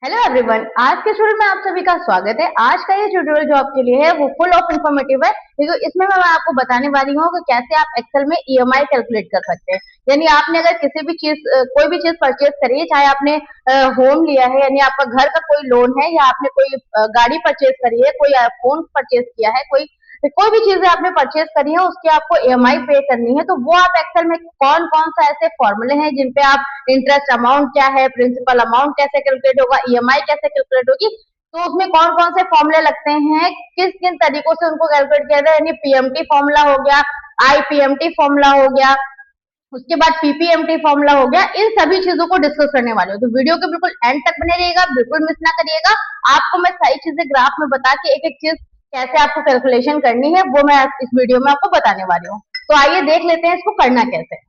Hello everyone, आज के tutorial में आप सभी का स्वागत है। आज का ये ट्यूटोरियल जो आपके लिए है वो फुल ऑफ इन्फॉर्मेटिव है, क्योंकि इसमें मैं आपको बताने वाली हूँ कि कैसे आप एक्सेल में ईएमआई कैलकुलेट कर सकते हैं। यानी आपने अगर किसी भी चीज कोई भी चीज परचेज करी है, चाहे आपने होम लिया है यानी आपका घर का कोई लोन है, या आपने कोई गाड़ी परचेज करी है, कोई फोन परचेज किया है, कोई भी चीजें आपने परचेज करी है उसकी आपको ईएमआई पे करनी है, तो वो आप एक्सेल में कौन कौन सा ऐसे फॉर्मूले हैं जिन पे आप इंटरेस्ट अमाउंट क्या है, प्रिंसिपल अमाउंट कैसे कैलकुलेट होगा, ईएमआई कैसे कैलकुलेट होगी, तो उसमें कौन कौन से फॉर्मूले लगते हैं, किस किन तरीकों से उनको कैलकुलेट किया जाए। यानी पीएमटी फॉर्मूला हो गया, आईपीएमटी फॉर्मूला हो गया, उसके बाद पीपीएमटी फॉर्मूला हो गया, इन सभी चीजों को डिस्कस करने वाले हो। तो वीडियो के बिल्कुल एंड तक बने रहिएगा, बिल्कुल मिस ना करिएगा। आपको मैं सारी चीजें ग्राफ में बता के एक एक चीज कैसे आपको कैलकुलेशन करनी है वो मैं इस वीडियो में आपको बताने वाली हूँ। तो आइए देख लेते हैं इसको करना कैसे है।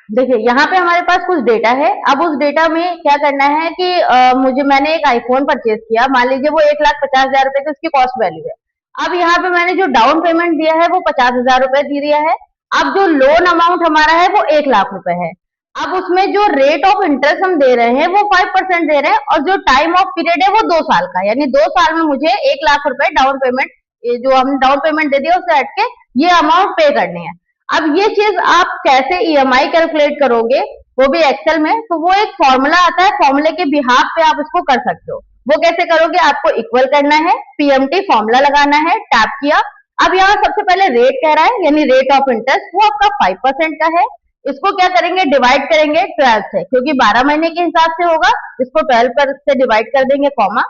देखिए यहाँ पे हमारे पास कुछ डेटा है। अब उस डेटा में क्या करना है कि मैंने एक आईफोन परचेज किया, मान लीजिए वो 1,50,000 रुपए की उसकी कॉस्ट वैल्यू है। अब यहाँ पे मैंने जो डाउन पेमेंट दिया है वो 50,000 रुपए दे दिया है। अब जो लोन अमाउंट हमारा है वो 1,00,000 रुपए है। अब उसमें जो रेट ऑफ इंटरेस्ट हम दे रहे हैं वो 5% दे रहे हैं, और जो टाइम ऑफ पीरियड है वो 2 साल का, यानी 2 साल में मुझे 1,00,000 रुपए डाउन पेमेंट, जो हमने डाउन पेमेंट दे दिया उससे हट के ये अमाउंट पे करने हैं। अब ये चीज आप कैसे ईएमआई कैलकुलेट करोगे, वो भी एक्सेल में, तो वो एक फॉर्मूला आता है, फॉर्मूले के बिहाफ पे आप इसको कर सकते हो। वो कैसे करोगे, आपको इक्वल करना है, पीएमटी फॉर्मूला लगाना है, टैप किया। अब यहाँ सबसे पहले रेट कह रहा है, यानी रेट ऑफ इंटरेस्ट, वो आपका 5% का है। इसको क्या करेंगे, डिवाइड करेंगे 12 से, क्योंकि 12 महीने के हिसाब से होगा, इसको 12 पर से डिवाइड कर देंगे, कॉमा।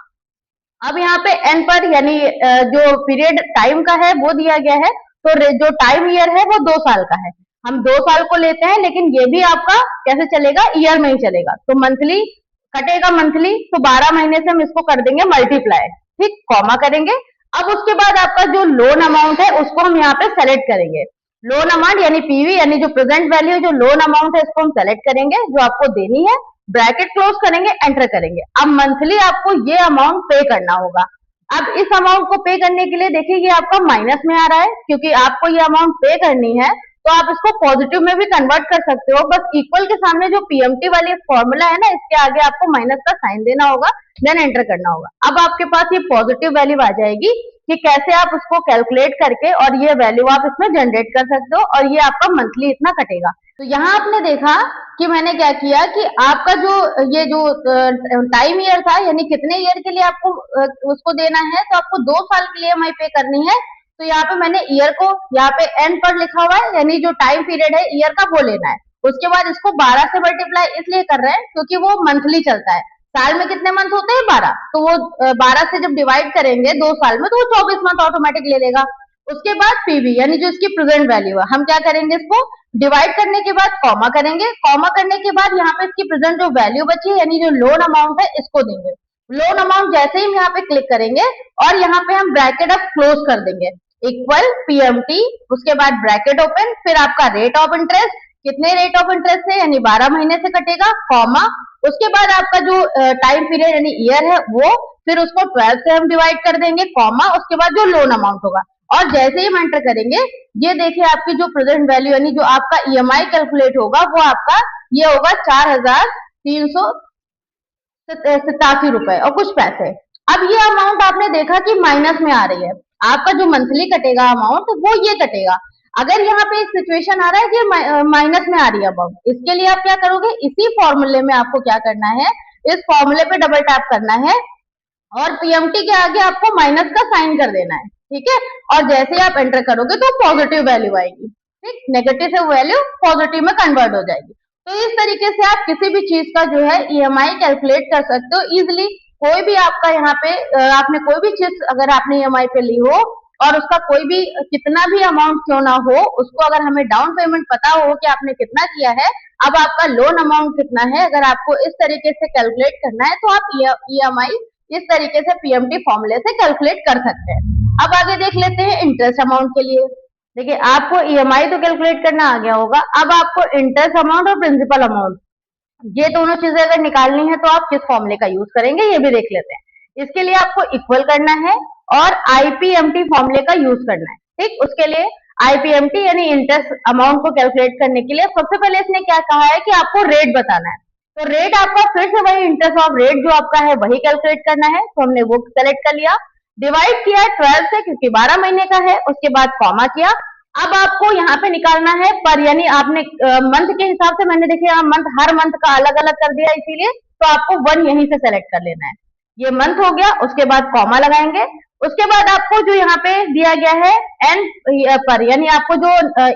अब यहाँ पे एन पर यानी जो पीरियड टाइम का है वो दिया गया है, तो जो टाइम ईयर है वो 2 साल का है। हम 2 साल को लेते हैं, लेकिन ये भी आपका कैसे चलेगा, ईयर में ही चलेगा। तो मंथली कटेगा, मंथली, तो 12 महीने से हम इसको कर देंगे मल्टीप्लाई, ठीक, कॉमा करेंगे। अब उसके बाद आपका जो लोन अमाउंट है उसको हम यहाँ पे सेलेक्ट करेंगे। लोन अमाउंट यानी पीवी, यानी जो प्रेजेंट वैल्यू, जो लोन अमाउंट है इसको हम सेलेक्ट करेंगे, जो आपको देनी है, ब्रैकेट क्लोज करेंगे, एंटर करेंगे। अब मंथली आपको ये अमाउंट पे करना होगा। अब इस अमाउंट को पे करने के लिए देखिए ये आपका माइनस में आ रहा है, क्योंकि आपको ये अमाउंट पे करनी है, तो आप इसको पॉजिटिव में भी कन्वर्ट कर सकते हो। बस इक्वल के सामने जो पीएमटी वाली फॉर्मूला है ना, इसके आगे आपको माइनस का साइन देना होगा, देन एंटर करना होगा। अब आपके पास ये पॉजिटिव वैल्यू आ जाएगी कि कैसे आप उसको कैलकुलेट करके और ये वैल्यू आप इसमें जनरेट कर सकते हो, और ये आपका मंथली इतना कटेगा। तो यहाँ आपने देखा कि मैंने क्या किया कि आपका जो ये जो टाइम ईयर था, यानी कितने ईयर के लिए आपको उसको देना है, तो आपको 2 साल के लिए ईएमआई पे करनी है। तो यहाँ पे मैंने ईयर को यहाँ पे एन पर लिखा हुआ है, यानी जो टाइम पीरियड है ईयर का वो लेना है। उसके बाद इसको 12 से मल्टीप्लाई इसलिए कर रहे हैं क्योंकि वो मंथली चलता है। साल में कितने मंथ होते हैं, 12, तो वो 12 से जब डिवाइड करेंगे 2 साल में, तो वो 24 मंथ ऑटोमेटिक ले लेगा। उसके बाद पीवी, यानी जो इसकी प्रेजेंट वैल्यू है, हम क्या करेंगे, इसको डिवाइड करने के बाद कॉमा करेंगे। कॉमा करने के बाद यहाँ पे इसकी प्रेजेंट जो वैल्यू बची है, यानी जो लोन अमाउंट है, इसको देंगे। लोन अमाउंट जैसे ही हम यहाँ पे क्लिक करेंगे और यहाँ पे हम ब्रैकेट अब क्लोज कर देंगे, इक्वल पीएमटी, उसके बाद ब्रैकेट ओपन, फिर आपका रेट ऑफ इंटरेस्ट, कितने रेट ऑफ इंटरेस्ट है, यानी 12 महीने से कटेगा, कॉमा। उसके बाद आपका जो टाइम पीरियड यानी ईयर है वो, फिर उसको 12 से हम डिवाइड कर देंगे, कॉमा। उसके बाद जो लोन अमाउंट होगा, और जैसे ही हम एंटर करेंगे, ये देखिए आपकी जो प्रेजेंट वैल्यू यानी जो आपका ईएमआई कैलकुलेट होगा वो आपका ये होगा 4,387 रुपए और कुछ पैसे। अब ये अमाउंट आपने देखा कि माइनस में आ रही है, आपका जो मंथली कटेगा अमाउंट वो ये कटेगा। अगर यहाँ पे एक सिचुएशन आ रहा है कि माइनस में आ रही है अमाउंट, इसके लिए आप क्या करोगे, इसी फॉर्मूले में आपको क्या करना है, इस फॉर्मूले पे डबल टैप करना है, और पीएमटी के आगे आपको माइनस का साइन कर देना है, ठीक है। और जैसे ही आप एंटर करोगे तो पॉजिटिव वैल्यू आएगी, ठीक, नेगेटिव से वैल्यू पॉजिटिव में कन्वर्ट हो जाएगी। तो इस तरीके से आप किसी भी चीज का जो है ईएमआई कैलकुलेट कर सकते हो इजिली। कोई भी आपका यहाँ पे आपने कोई भी चीज अगर आपने ईएमआई पे ली हो, और उसका कोई भी कितना भी अमाउंट क्यों ना हो, उसको अगर हमें डाउन पेमेंट पता हो कि आपने कितना किया है, अब आपका लोन अमाउंट कितना है, अगर आपको इस तरीके से कैलकुलेट करना है, तो आप ईएमआई इस तरीके से पीएमटी फॉर्मूले से कैलकुलेट कर सकते हैं। अब आगे देख लेते हैं इंटरेस्ट अमाउंट के लिए। देखिए आपको ईएमआई तो कैलकुलेट करना आ गया होगा, अब आपको इंटरेस्ट अमाउंट और प्रिंसिपल अमाउंट, ये दोनों चीजें अगर निकालनी है तो आप किस फॉर्मूले का यूज करेंगे ये भी देख लेते हैं। इसके लिए आपको इक्वल करना है और आईपीएमटी फॉर्मूले का यूज करना है, ठीक। उसके लिए आईपीएमटी यानी इंटरेस्ट अमाउंट को कैलकुलेट करने के लिए सबसे पहले इसने क्या कहा है कि आपको रेट बताना है। तो रेट आपका फिर से वही इंटरेस्ट ऑफ रेट जो आपका है वही कैलकुलेट करना है, तो हमने वो सेलेक्ट कर लिया। डिवाइड किया 12 से क्योंकि 12 महीने का है, उसके बाद कॉमा किया। अब आपको यहाँ पे निकालना है पर, यानी आपने मंथ के हिसाब से, मैंने देखिए यहाँ मंथ हर मंथ का अलग अलग कर दिया इसीलिए, तो आपको वन यहीं से सेलेक्ट कर लेना है। ये मंथ हो गया, उसके बाद कॉमा लगाएंगे। उसके बाद आपको जो यहाँ पे दिया गया है एन पर, यानी आपको जो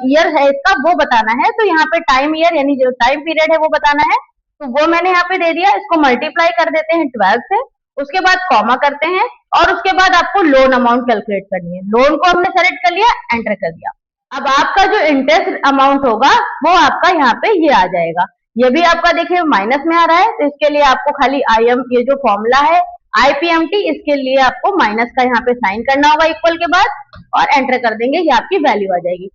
ईयर है इसका वो बताना है, तो यहाँ पे टाइम ईयर यानी जो टाइम पीरियड है वो बताना है, तो वो मैंने यहाँ पे दे दिया। इसको मल्टीप्लाई कर देते हैं 12 से, उसके बाद कॉमा करते हैं, और उसके बाद आपको लोन अमाउंट कैलकुलेट करनी है। लोन को हमने सेलेक्ट कर लिया, एंटर कर दिया। अब आपका जो इंटरेस्ट अमाउंट होगा वो आपका यहाँ पे ये आ जाएगा। ये भी आपका देखिए माइनस में आ रहा है, तो इसके लिए आपको खाली IM, ये जो फॉर्मूला है IPMT, इसके लिए आपको माइनस का यहाँ पे साइन करना होगा इक्वल के बाद, और एंटर कर देंगे, ये आपकी वैल्यू आ जाएगी।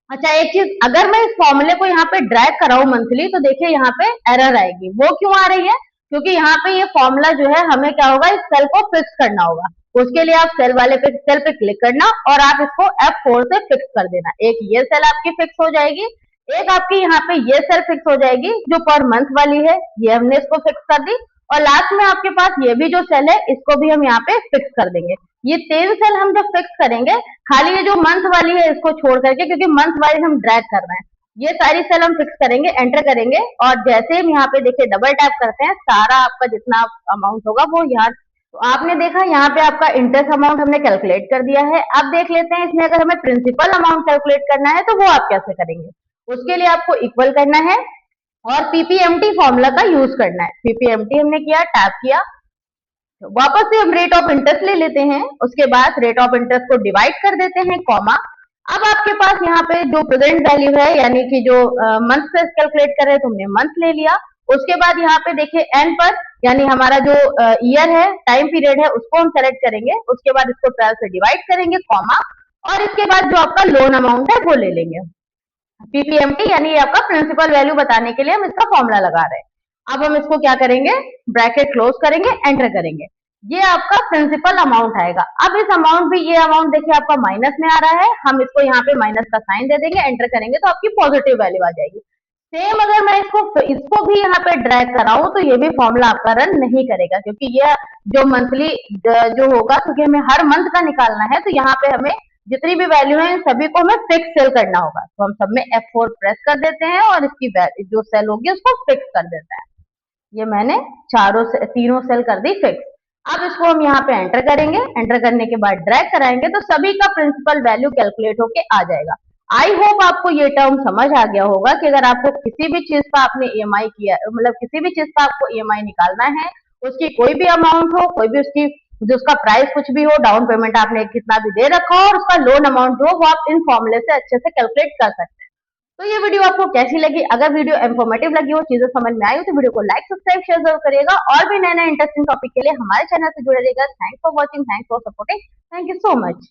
अच्छा, एक चीज, अगर मैं इस फॉर्मूले को यहाँ पे ड्रैग कराऊं मंथली, तो देखिए यहाँ पे एरर आएगी। वो क्यों आ रही है? क्योंकि यहाँ पे ये फॉर्मूला जो है, हमें क्या होगा, इस सेल को फिक्स करना होगा। उसके लिए आप सेल वाले पे, सेल पे क्लिक करना, और आप इसको F4 से फिक्स कर देना। एक ये सेल आपकी फिक्स हो जाएगी, एक आपकी यहाँ पे ये सेल फिक्स हो जाएगी जो पर मंथ वाली है, ये हमने इसको फिक्स कर दी। और लास्ट में आपके पास ये भी जो सेल है, इसको भी हम यहाँ पे फिक्स कर देंगे। ये 3 सेल हम जब फिक्स करेंगे, खाली ये जो मंथ वाली है इसको छोड़ करके, क्योंकि मंथ वाइज हम ड्रैग कर रहे हैं, ये सारी सेल हम फिक्स करेंगे, एंटर करेंगे, और जैसे हम यहाँ पे देखिए डबल टैप करते हैं, सारा आपका जितना अमाउंट होगा वो यहाँ, तो आपने देखा यहाँ पे आपका इंटरेस्ट अमाउंट हमने कैलकुलेट कर दिया है। अब देख लेते हैं इसमें अगर हमें प्रिंसिपल अमाउंट कैलकुलेट करना है तो वो आप कैसे करेंगे। उसके लिए आपको इक्वल करना है और पीपीएमटी फॉर्मूला का यूज करना है। पीपीएमटी हमने किया, टैप किया, वापस से हम रेट ऑफ इंटरेस्ट ले लेते हैं, उसके बाद रेट ऑफ इंटरेस्ट को डिवाइड कर देते हैं, कॉमा। अब आपके पास यहाँ पे जो प्रेजेंट वैल्यू है, यानी कि जो मंथ से कैलकुलेट कर रहे हैं, तो हमने मंथ ले लिया। उसके बाद यहाँ पे देखिए एन पर, यानी हमारा जो ईयर है, टाइम पीरियड है, उसको हम सेलेक्ट करेंगे। उसके बाद इसको 12 से डिवाइड करेंगे, कॉमा, और इसके बाद जो आपका लोन अमाउंट है वो ले लेंगे। पीपीएमटी यानी ये आपका प्रिंसिपल वैल्यू बताने के लिए हम इसका फॉर्मूला लगा रहे हैं। अब हम इसको क्या करेंगे, ब्रैकेट क्लोज करेंगे, एंटर करेंगे, ये आपका प्रिंसिपल अमाउंट आएगा। अब इस अमाउंट भी, ये अमाउंट देखिए आपका माइनस में आ रहा है, हम इसको यहाँ पे माइनस का साइन दे देंगे, एंटर करेंगे, तो आपकी पॉजिटिव वैल्यू आ जाएगी। सेम अगर मैं इसको भी यहाँ पे ड्रैग कराऊं, तो ये भी फॉर्मूला आपका रन नहीं करेगा, क्योंकि ये जो मंथली जो होगा, क्योंकि हमें हर मंथ का निकालना है, तो यहाँ पे हमें जितनी भी वैल्यू है इन सभी को हमें फिक्स सेल करना होगा। तो हम सब में F4 प्रेस कर देते हैं, और इसकी जो सेल होगी उसको फिक्स कर देते हैं। ये मैंने तीनों सेल कर दी फिक्स। अब इसको हम यहाँ पे एंटर करेंगे, एंटर करने के बाद ड्रैग कराएंगे, तो सभी का प्रिंसिपल वैल्यू कैलकुलेट होके आ जाएगा। आई होप आपको ये टर्म समझ आ गया होगा कि अगर आपको किसी भी चीज का आपने ईएमआई किया, मतलब किसी भी चीज का आपको ईएमआई निकालना है, उसकी कोई भी अमाउंट हो, कोई भी उसकी जो उसका प्राइस कुछ भी हो, डाउन पेमेंट आपने कितना भी दे रखा हो, और उसका लोन अमाउंट जो, वो आप इन फॉर्मूले से अच्छे से कैलकुलेट कर सकते हैं। तो ये वीडियो आपको कैसी लगी? अगर वीडियो इन्फॉर्मेटिव लगी हो, चीजें समझ में आई हो, तो वीडियो को लाइक, सब्सक्राइब, शेयर जरूर करिएगा, और भी नए नए इंटरेस्टिंग टॉपिक के लिए हमारे चैनल से जुड़े रहिएगा। Thanks for watching, thanks for supporting, thank you so much.